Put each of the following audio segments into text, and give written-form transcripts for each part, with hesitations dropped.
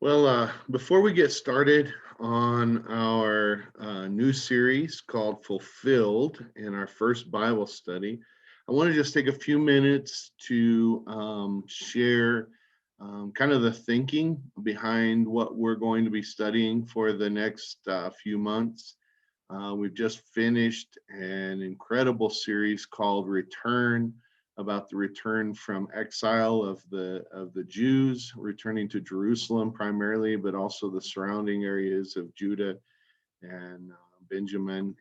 Before we get started on our new series called Fulfilled in our first Bible study, I want to just take a few minutes to share kind of the thinking behind what we're going to be studying for the next few months. We've just finished an incredible series called Return, about the return from exile of the Jews returning to Jerusalem primarily, but also the surrounding areas of Judah and Benjamin.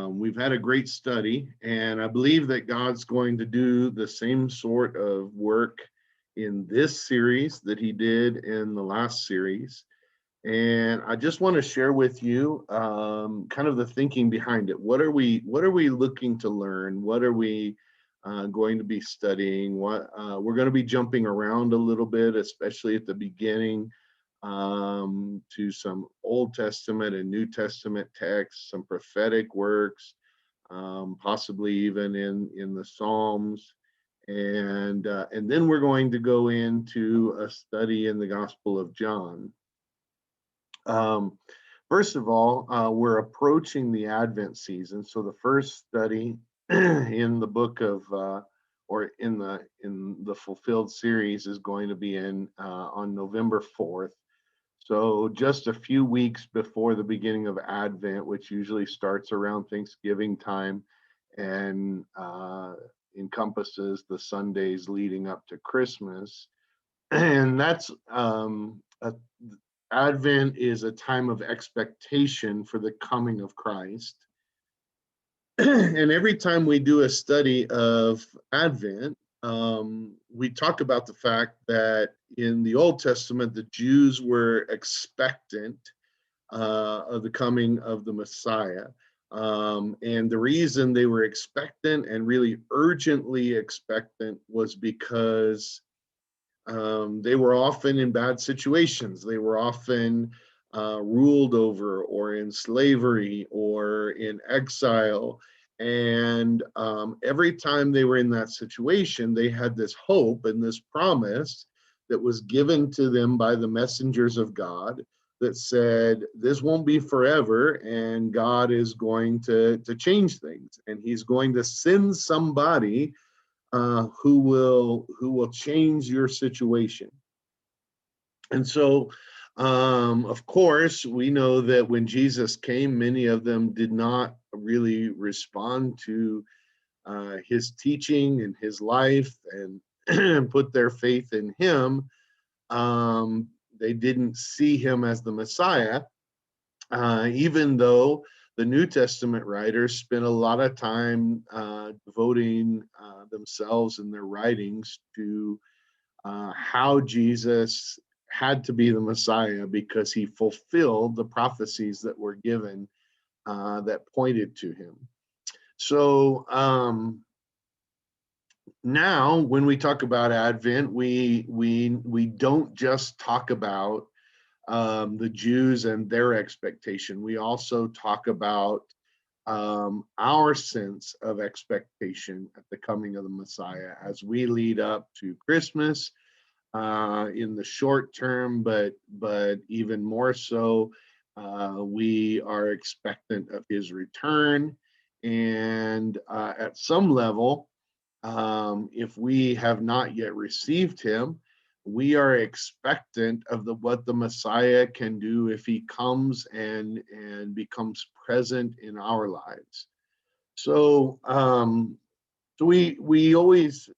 We've had a great study, and I believe that God's going to do the same sort of work in this series that He did in the last series. And I just want to share with you kind of the thinking behind it. What are we looking to learn? What are we going to be studying? What we're going to be jumping around a little bit, especially at the beginning, to some Old Testament and New Testament texts, some prophetic works, possibly even in the Psalms. And then we're going to go into a study in the Gospel of John. Um, First of all, we're approaching the Advent season. So the first study in the book of, or in the Fulfilled series is going to be on November 4th. So just a few weeks before the beginning of Advent, which usually starts around Thanksgiving time and encompasses the Sundays leading up to Christmas. And that's Advent is a time of expectation for the coming of Christ. And every time we do a study of Advent, we talk about the fact that in the Old Testament, the Jews were expectant of the coming of the Messiah. And the reason they were expectant and really urgently expectant was because they were often in bad situations. They were often ruled over or in slavery or in exile. And every time they were in that situation, they had this hope and this promise that was given to them by the messengers of God that said, this won't be forever, and God is going to change things, and He's going to send somebody who will change your situation. And so, of course, we know that when Jesus came, many of them did not really respond to His teaching and His life and put their faith in Him. They didn't see Him as the Messiah, even though the New Testament writers spent a lot of time devoting themselves in their writings to how Jesus had to be the Messiah because He fulfilled the prophecies that were given that pointed to Him. So now, when we talk about Advent, we don't just talk about the Jews and their expectation. We also talk about our sense of expectation at the coming of the Messiah as we lead up to Christmas in the short term, but even more so, we are expectant of His return. And at some level, if we have not yet received Him, we are expectant of what the Messiah can do if He comes and becomes present in our lives. So, we always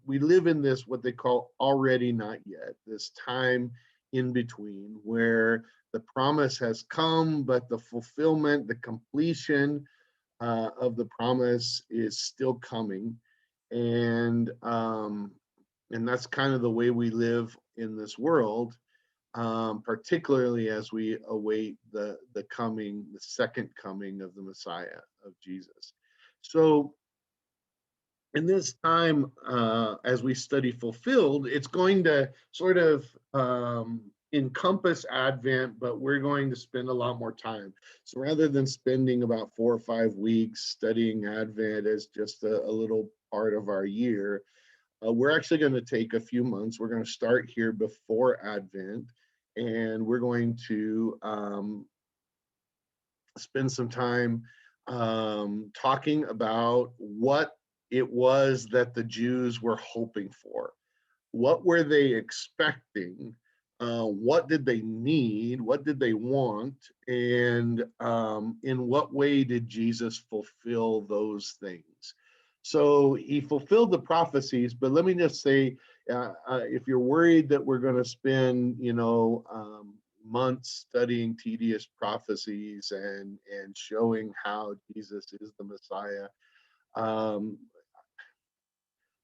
we live in this what they call already not yet, this time in between where the promise has come, but the fulfillment, the completion of the promise is still coming. And that's kind of the way we live in this world, particularly as we await the second coming of the Messiah, of Jesus. So in this time, as we study Fulfilled, it's going to sort of encompass Advent, but we're going to spend a lot more time. So rather than spending about 4 or 5 weeks studying Advent as just a little part of our year, we're actually going to take a few months. We're going to start here before Advent, and we're going to spend some time talking about what it was that the Jews were hoping for. What were they expecting? What did they need? What did they want? And in what way did Jesus fulfill those things? So he fulfilled the prophecies, but let me just say, if you're worried that we're going to spend, months studying tedious prophecies and showing how Jesus is the Messiah, um,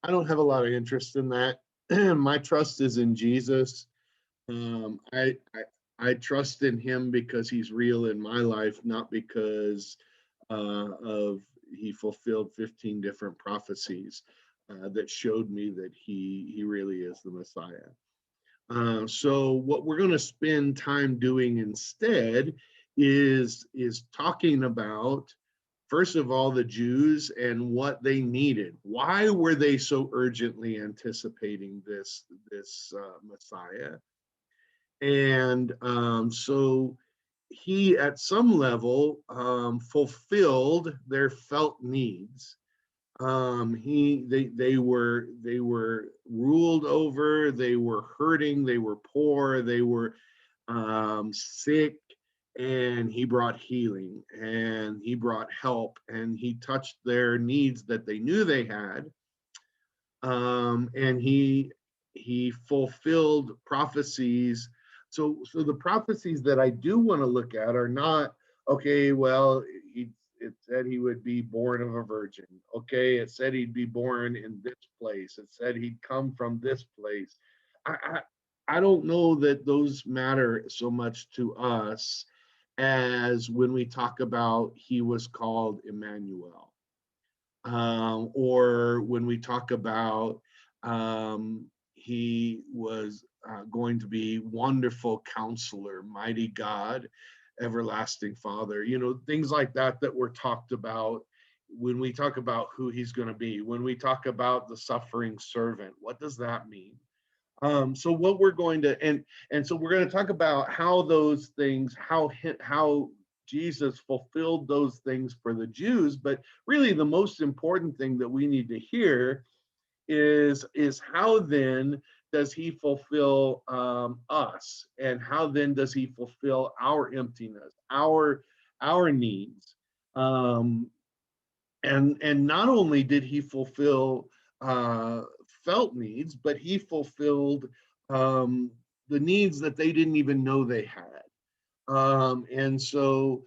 I don't have a lot of interest in that. My trust is in Jesus. I trust in him because he's real in my life, not because of he fulfilled 15 different prophecies that showed me that he really is the Messiah. So what we're going to spend time doing instead is talking about, first of all, the Jews and what they needed. Why were they so urgently anticipating this Messiah? And so he, at some level, fulfilled their felt needs. They were ruled over, they were hurting, they were poor, they were sick, and he brought healing and he brought help and he touched their needs that they knew they had. And he fulfilled prophecies. So the prophecies that I do want to look at are not, okay, well, it said he would be born of a virgin. Okay, it said he'd be born in this place. It said he'd come from this place. I don't know that those matter so much to us as when we talk about he was called Emmanuel, or when we talk about he was going to be wonderful counselor, mighty God, everlasting Father, things like that were talked about when we talk about who he's going to be. When we talk about the suffering servant, what does that mean? So what we're going to and so we're going to talk about how those things, how Jesus fulfilled those things for the Jews, but really the most important thing that we need to hear is how then does he fulfill us, and how then does he fulfill our emptiness, our needs, um, and not only did he fulfill uh, felt needs, but he fulfilled um, the needs that they didn't even know they had. And so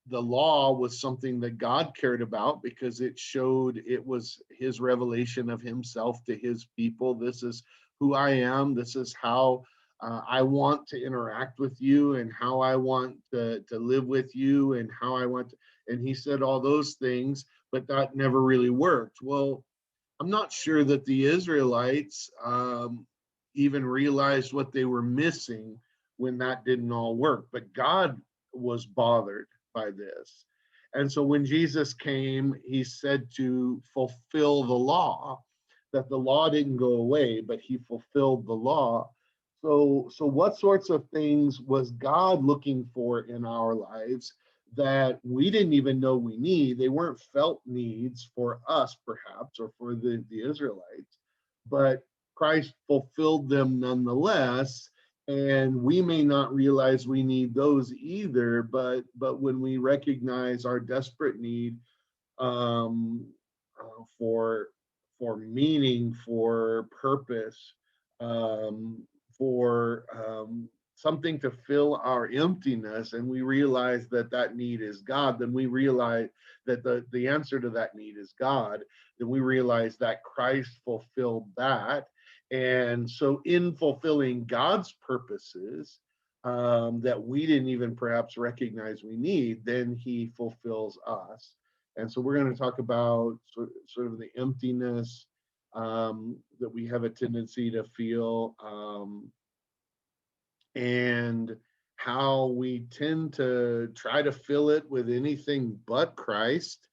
the law was something that God cared about because it showed, it was his revelation of himself to his people. This is who I am. This is how I want to interact with you, and how I want to live with you, and how I want to. And he said all those things, but that never really worked. Well, I'm not sure that the Israelites even realized what they were missing when that didn't all work. But God was bothered by this. And so when Jesus came, he said to fulfill the law, that the law didn't go away, but he fulfilled the law. So what sorts of things was God looking for in our lives that we didn't even know we need? They weren't felt needs for us, perhaps, or for the Israelites, but Christ fulfilled them nonetheless. And we may not realize we need those either, but when we recognize our desperate need um, for meaning, for purpose, um, for something to fill our emptiness, and we realize that that need is God, then we realize that the answer to that need is God, then we realize that Christ fulfilled that. And so in fulfilling God's purposes, that we didn't even perhaps recognize we need, then he fulfills us. And so we're going to talk about sort of the emptiness that we have a tendency to feel, and how we tend to try to fill it with anything but Christ.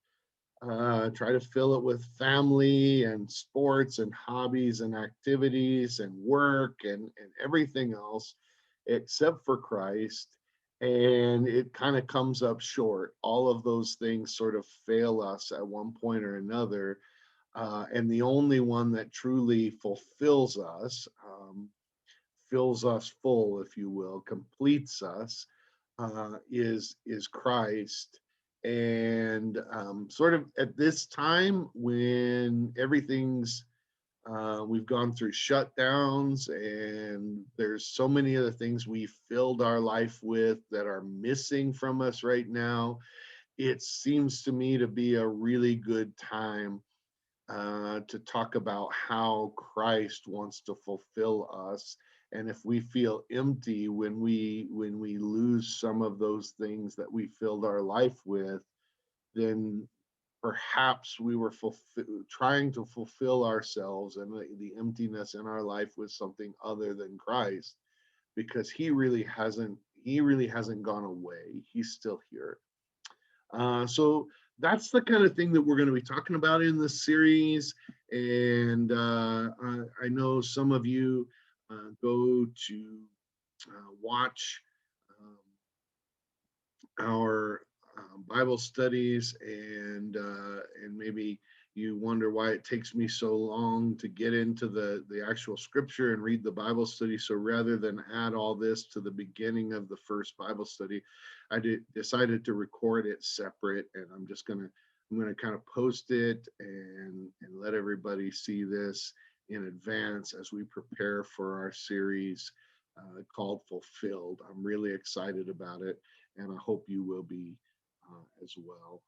try to fill it with family and sports and hobbies and activities and work and everything else except for Christ. And it kind of comes up short. All of those things sort of fail us at one point or another. And the only one that truly fulfills us, fills us full, if you will, completes us, is Christ. And sort of at this time when everything's we've gone through shutdowns and there's so many other things we filled our life with that are missing from us right now, it seems to me to be a really good time to talk about how Christ wants to fulfill us. And if we feel empty when we lose some of those things that we filled our life with, then perhaps we were trying to fulfill ourselves and the emptiness in our life with something other than Christ, because he really hasn't gone away. He's still here. So that's the kind of thing that we're going to be talking about in this series. And I know some of you go to watch um, our Bible studies, and maybe you wonder why it takes me so long to get into the actual scripture and read the Bible study. So rather than add all this to the beginning of the first Bible study, decided to record it separate, and I'm gonna kind of post it and let everybody see this in advance as we prepare for our series called Fulfilled. I'm really excited about it, and I hope you will be as well.